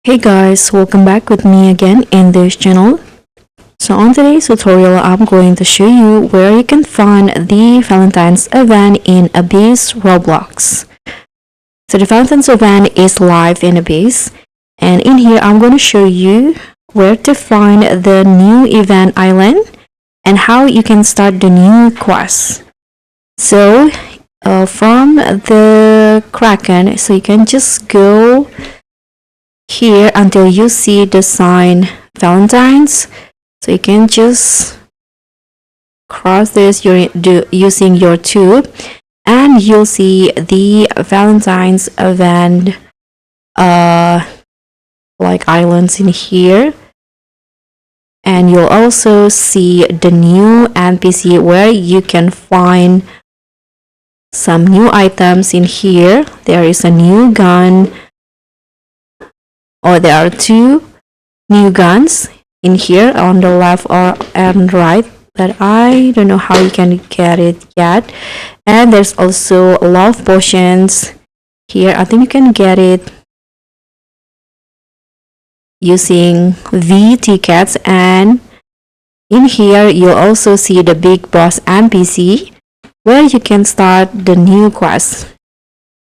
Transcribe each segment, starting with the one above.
Hey guys, welcome back with me again in this channel. So on today's tutorial, I'm going to show you where you can find the Valentine's event in Abyss Roblox. So the Valentine's event is live in Abyss, and in here I'm going to show you where to find the new event island and how you can start the new quest. So from the Kraken, so you can just go here until you see the sign Valentine's. So you can just cross this using your tube, and you'll see the Valentine's event like islands in here, and you'll also see the new NPC where you can find some new items in here. There is a new gun, or there are two new guns in here on the left and right, but I don't know how you can get it yet. And there's also love potions here. I think you can get it using V tickets, and in here you'll also see the big boss NPC where you can start the new quest.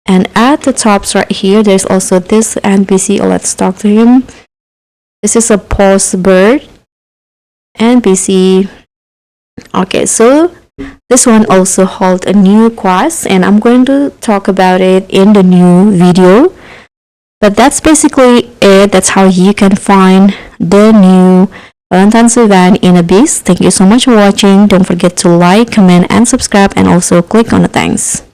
And at the top right here, there's also this NPC. Let's talk to him. This is a post bird NPC. Okay, so this one also holds a new quest, and I'm going to talk about it in the new video. But that's basically it. That's how you can find the new Valentine's event in Abyss. Thank you so much for watching. Don't forget to like, comment, and subscribe, and also click on the thanks.